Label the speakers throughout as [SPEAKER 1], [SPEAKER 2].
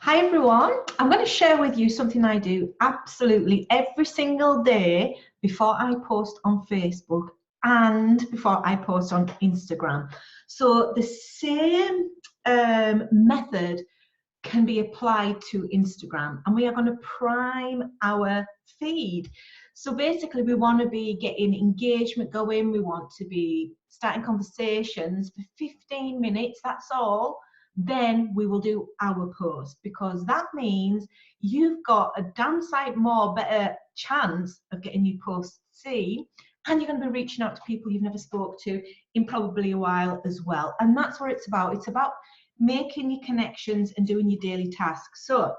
[SPEAKER 1] Hi everyone, I'm going to share with you something I do absolutely every single day before I post on Facebook and before I post on Instagram. So the same method can be applied to Instagram, and we are going to prime our feed. So basically we want to be getting engagement going, we want to be starting conversations for 15 minutes, that's all. Then we will do our post, because that means you've got a damn sight more better chance of getting your post seen, and you're going to be reaching out to people you've never spoke to in probably a while as well. And that's what it's about. It's about making your connections and doing your daily tasks. So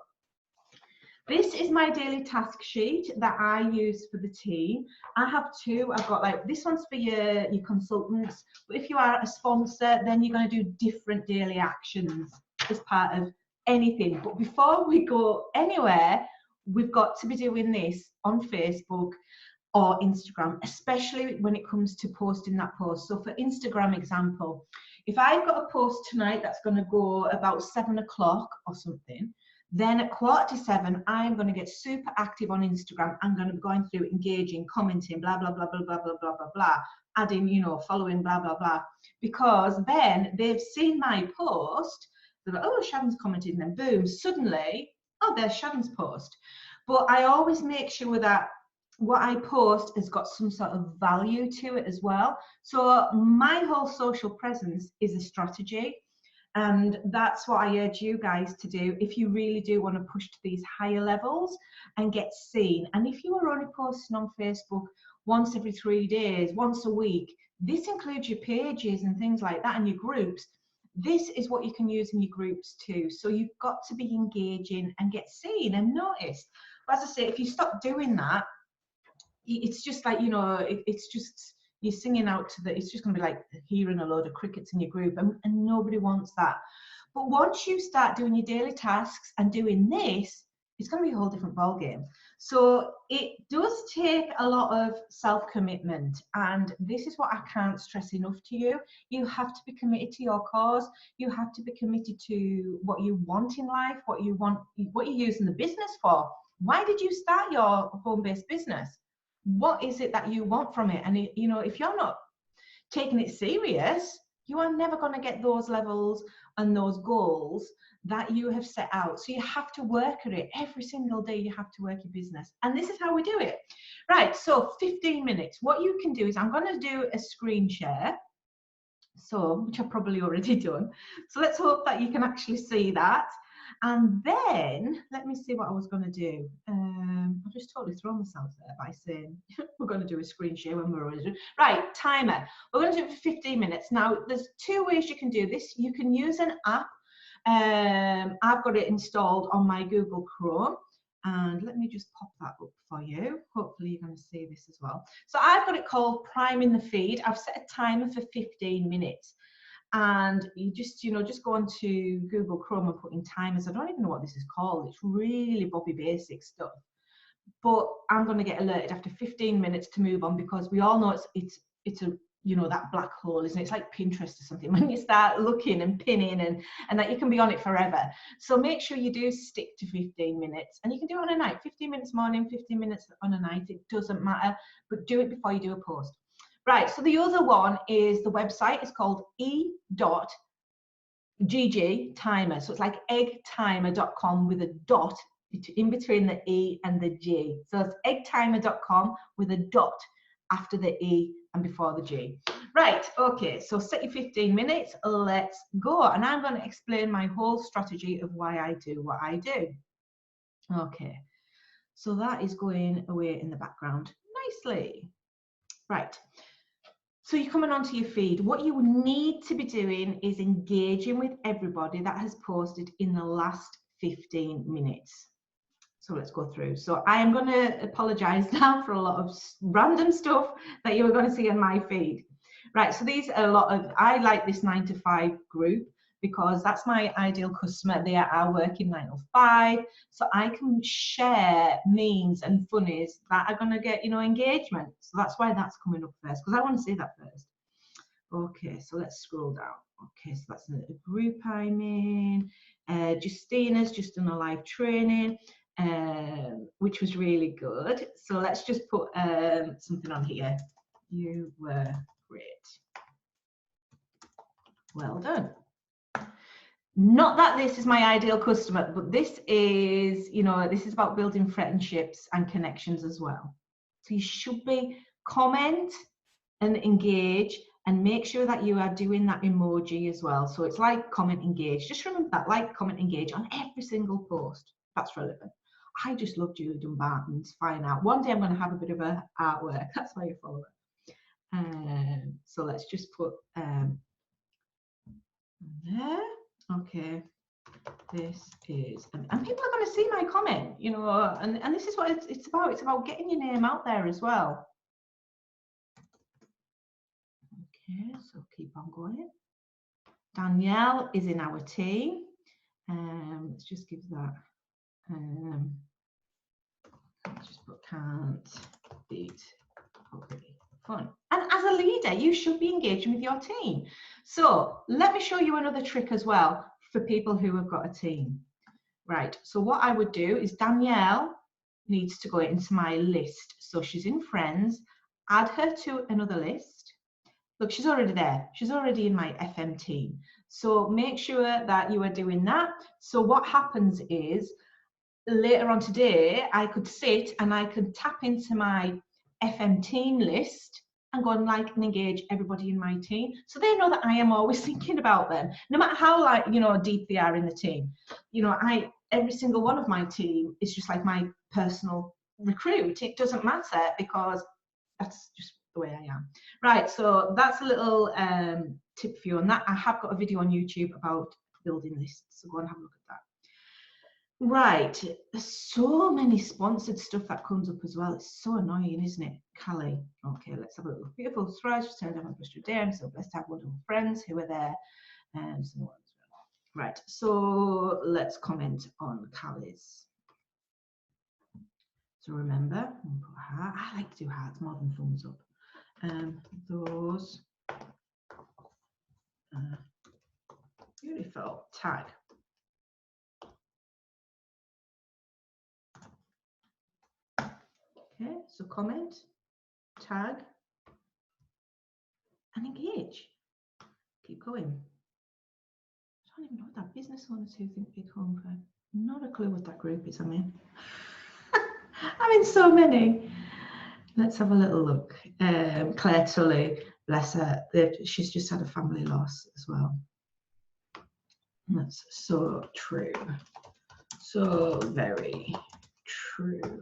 [SPEAKER 1] this is my daily task sheet that I use for the team. I have two. I've got like, this one's for your consultants, but if you are a sponsor, then you're going to do different daily actions as part of anything. But before we go anywhere, we've got to be doing this on Facebook or Instagram, especially when it comes to posting that post. So for Instagram example, if I've got a post tonight that's going to go about 7 o'clock or something, then at 6:45, I'm going to get super active on Instagram. I'm going to be going through, engaging, commenting, blah, blah, blah, blah, blah, blah, blah, blah, blah, adding, following, blah, blah, blah, because then they've seen my post. They're like, oh, Sharon's commented, and then boom, suddenly, oh, there's Sharon's post. But I always make sure that what I post has got some sort of value to it as well. So my whole social presence is a strategy. And that's what I urge you guys to do if you really do want to push to these higher levels and get seen. And if you are only posting on Facebook once every 3 days, once a week, this includes your pages and things like that and your groups. This is what you can use in your groups too. So you've got to be engaging and get seen and noticed. But as I say, if you stop doing that, it's just like, it's just, you're singing out to it's just going to be like hearing a load of crickets in your group, and nobody wants that. But once you start doing your daily tasks and doing this, it's going to be a whole different ballgame. So it does take a lot of self-commitment, and this is what I can't stress enough to you. You have to be committed to your cause. You have to be committed to what you want in life, what you're using the business for. Why did you start your home-based business? What is it that you want from it? And if you're not taking it serious, you are never going to get those levels and those goals that you have set out. So you have to work at it every single day. You have to work your business, and this is how we do it. Right, so 15 minutes. What you can do is, I'm going to do a screen share, which I've probably already done. So let's hope that you can actually see that. And then let me see what I was going to do. I've just totally thrown myself there by saying we're going to do a screen share when we're already doing. Right, timer. We're going to do it for 15 minutes. Now, there's two ways you can do this. You can use an app. I've got it installed on my Google Chrome. And let me just pop that up for you. Hopefully you're going to see this as well. So I've got it called Priming the Feed. I've set a timer for 15 minutes. And you just go onto Google Chrome and put in timers. I don't even know what this is called. It's really Bobby Basic stuff. But I'm going to get alerted after 15 minutes to move on, because we all know it's a that black hole, isn't it? It's like Pinterest or something when you start looking and pinning and that you can be on it forever. So make sure you do stick to 15 minutes, and you can do it on a night, 15 minutes morning, 15 minutes on a night. It doesn't matter, but do it before you do a post. Right, so the other one is the website. It's called e.gg timer. So it's like eggtimer.com with a dot in between the E and the G. So it's eggtimer.com with a dot after the E and before the G. Right, okay, so set your 15 minutes, let's go. And I'm going to explain my whole strategy of why I do what I do. Okay, so that is going away in the background nicely. Right. So you're coming onto your feed. What you need to be doing is engaging with everybody that has posted in the last 15 minutes. So let's go through. So I am going to apologize now for a lot of random stuff that you're going to see on my feed. Right, so these are a lot of, I like this 9 to 5 group, because that's my ideal customer. They are working 9 to 5, so I can share memes and funnies that are going to get engagement. So that's why that's coming up first, because I want to see that first. Okay, so let's scroll down. Okay, so that's a group I'm in. Justina's just done a live training, which was really good. So let's just put something on here. You were great. Well done. Not that this is my ideal customer, but this is, you know, this is about building friendships and connections as well. So you should be comment and engage, and make sure that you are doing that emoji as well. So it's like, comment, engage. Just remember that, like, comment, engage on every single post. That's relevant. I just love Julie Dumbarton's Fine Art. One day I'm going to have a bit of a artwork. That's why you follow it. So let's just put there. Okay. This is, and people are going to see my comment, you know, and this is what it's about. It's about getting your name out there as well. Okay, so keep on going. Danielle is in our team. Let's just give that. Let's just put can't beat poverty fun. And as a leader, you should be engaging with your team. So let me show you another trick as well for people who have got a team. Right. So what I would do is Danielle needs to go into my list. So she's in Friends. Add her to another list. Look, she's already there. She's already in my FM team. So make sure that you are doing that. So what happens is later on today, I could sit and I could tap into my FM team list and go and like and engage everybody in my team. So they know that I am always thinking about them, no matter how, like, you know, deep they are in the team. You know, every single one of my team is just like my personal recruit. It doesn't matter because that's just the way I am. Right, so that's a little tip for you on that. I have got a video on YouTube about building lists, so go and have a look at that. Right, there's so many sponsored stuff that comes up as well. It's so annoying, isn't it? Callie. Okay, let's have a look. Beautiful threads, turned down my day. I'm so blessed to have wonderful friends who are there. And so on. Right, so let's comment on Callie's. So remember, I like to do hearts more than thumbs up. Those beautiful. Tag. Okay, so comment, tag, and engage. Keep going. I don't even know what that business owners who think big home for. Not a clue what that group is I'm in. I'm in so many. Let's have a little look. Claire Tully, bless her, she's just had a family loss as well. That's so true. So very true,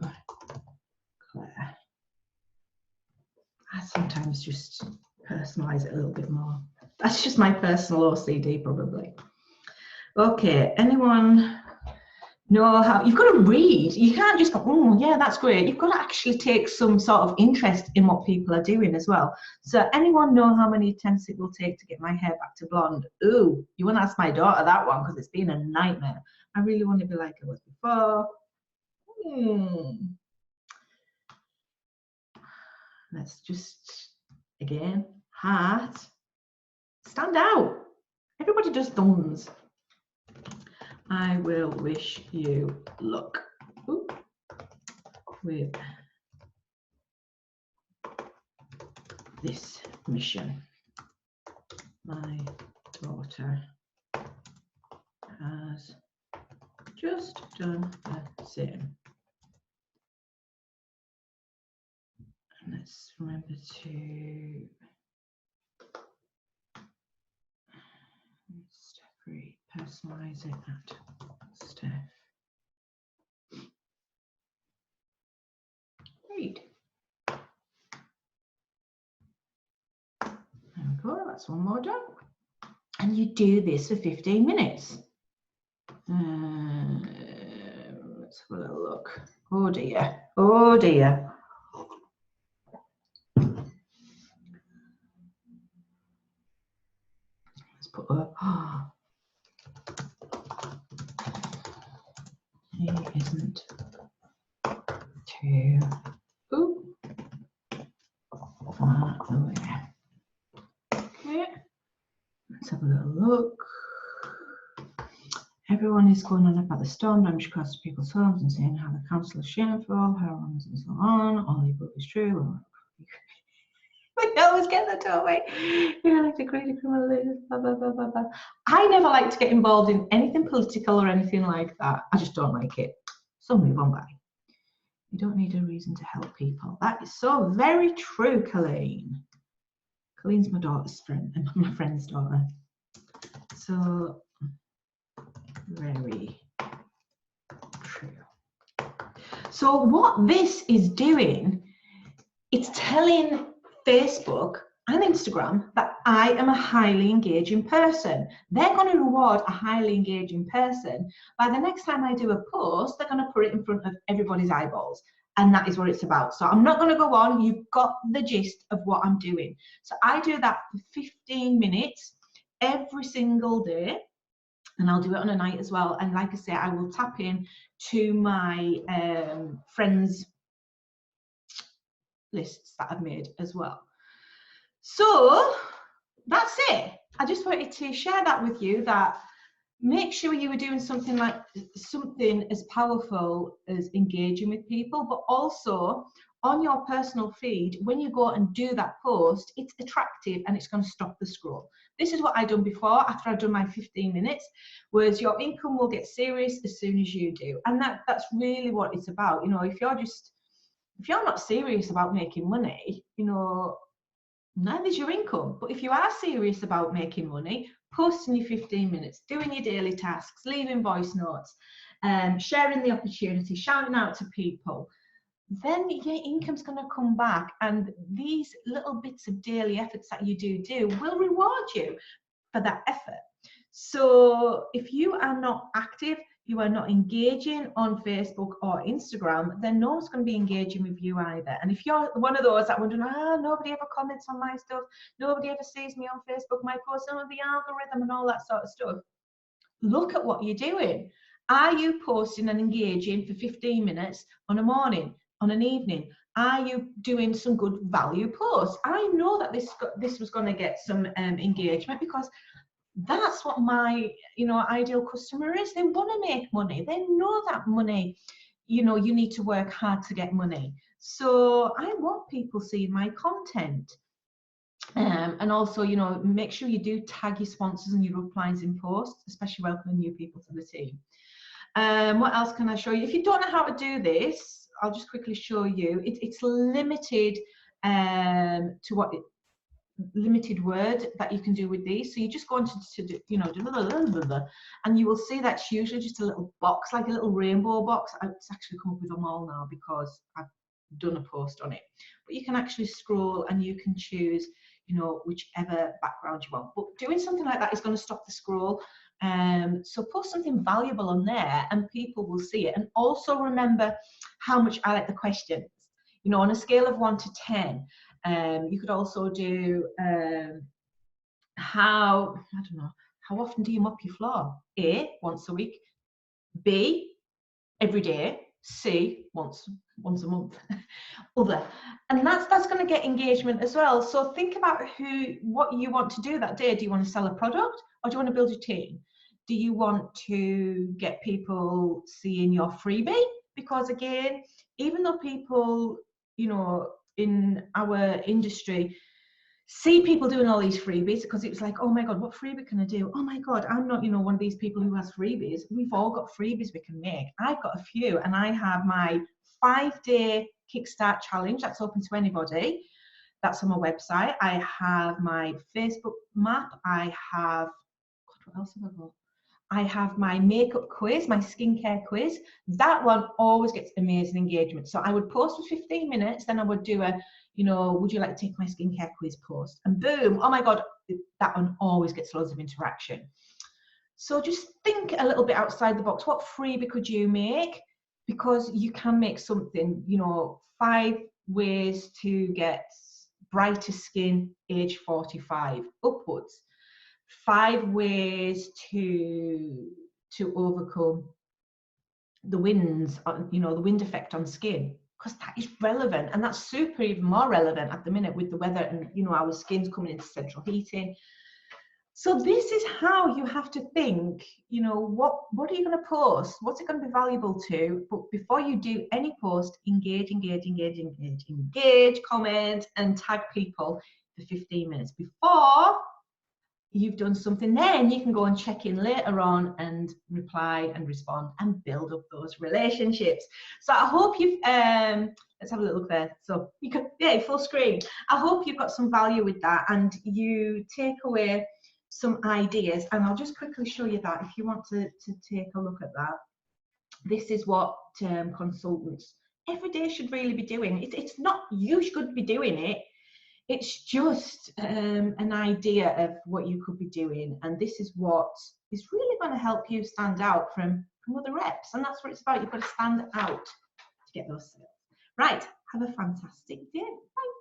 [SPEAKER 1] Claire. I sometimes just personalize it a little bit more. That's just my personal OCD probably. Okay, anyone know how, you've got to read. You can't just go, oh yeah, that's great. You've got to actually take some sort of interest in what people are doing as well. So anyone know how many attempts it will take to get my hair back to blonde? Ooh, you want to ask my daughter that one because it's been a nightmare. I really want to be like I was before. Let's just, again, heart. Stand out. Everybody does thumbs. I will wish you luck. Ooh. With this mission. My daughter has just done the same. And let's remember to personalize it at Steph. Great. There we go, that's one more done. And you do this for 15 minutes. Let's have a little look. Oh dear, oh dear. Let's put a, he isn't too far away. Okay, let's have a little look. everyone is going on about the storm damage caused to people's homes and saying how the council is shameful, how long is it so on, all the above is true. We always get that, don't we? You know, like the greedy criminal leaders, blah, blah, blah, blah, blah. I never like to get involved in anything political or anything like that. I just don't like it. So move on by. You don't need a reason to help people. That is so very true, Colleen. Colleen's my daughter's friend and my friend's daughter. So very true. So what this is doing, it's telling Facebook and Instagram that I am a highly engaging person. They're going to reward a highly engaging person. By the next time I do a post, they're going to put it in front of everybody's eyeballs. And that is what it's about. So I'm not going to go on. You've got the gist of what I'm doing. So I do that for 15 minutes every single day. And I'll do it on a night as well. And like I say, I will tap in to my friends lists that I've made as well. So that's it. I just wanted to share that with you, that make sure you were doing something as powerful as engaging with people, but also on your personal feed, when you go and do that post, it's attractive and it's going to stop the scroll. This is what I've done before, after I've done my 15 minutes, was your income will get serious as soon as you do. And that's really what it's about. You know, if you're not serious about making money, you know, neither's your income. But if you are serious about making money, posting your 15 minutes, doing your daily tasks, leaving voice notes, sharing the opportunity, shouting out to people, then your income's going to come back. And these little bits of daily efforts that you do will reward you for that effort. So if you are not active, you are not engaging on Facebook or Instagram, then no one's going to be engaging with you either. And if you're one of those that wondering, nobody ever comments on my stuff, nobody ever sees me on Facebook, my posts, some of the algorithm and all that sort of stuff, look at what you're doing. Are you posting and engaging for 15 minutes on a morning, on an evening? Are you doing some good value posts? I know that this was going to get some engagement, because that's what my ideal customer is. They want to make money. They know that money, you need to work hard to get money. So I want people seeing my content. And also, make sure you do tag your sponsors and your uplines in posts, especially welcoming new people to the team. What else can I show you? If you don't know how to do this, I'll just quickly show you. It's limited to what limited word that you can do with these. So you just go into and you will see that's usually just a little box, like a little rainbow box. It's actually come up with them all now because I've done a post on it. But you can actually scroll and you can choose whichever background you want. But doing something like that is going to stop the scroll. So post something valuable on there and people will see it. And also remember how much I like the questions. On a scale of 1 to 10, you could also do how often do you mop your floor? A, once a week. B, every day. C, once a month. Other. And that's going to get engagement as well. So think about what you want to do that day. Do you want to sell a product, or do you want to build a team? Do you want to get people seeing your freebie? Because again, even though people, in our industry see people doing all these freebies, because it was like, oh my God, what freebie can I do? Oh my God, I'm not, one of these people who has freebies. We've all got freebies we can make. I've got a few, and I have my 5-day Kickstart challenge that's open to anybody. That's on my website. I have my Facebook map. I have, what else have I got? I have my makeup quiz, my skincare quiz. That one always gets amazing engagement. So I would post for 15 minutes, then I would do a, would you like to take my skincare quiz post? And boom, oh my God, that one always gets loads of interaction. So just think a little bit outside the box. What freebie could you make? Because you can make something, 5 ways to get brighter skin age 45 upwards. 5 ways to overcome the winds, the wind effect on skin, because that is relevant, and that's super even more relevant at the minute with the weather and our skin's coming into central heating. So this is how you have to think, you know, what are you going to post? What's it going to be valuable to? But before you do any post, engage, comment, and tag people for 15 minutes before you've done something. Then you can go and check in later on and reply and respond and build up those relationships. So I hope you've let's have a little look there. So you can, yeah, full screen. I hope you've got some value with that and you take away some ideas, and I'll just quickly show you that if you want to take a look at that. This is what consultants every day should really be doing. It's not you should be doing it, it's just an idea of what you could be doing, and this is what is really going to help you stand out from other reps, and that's what it's about. You've got to stand out to get those sales. Right, have a fantastic day. Bye.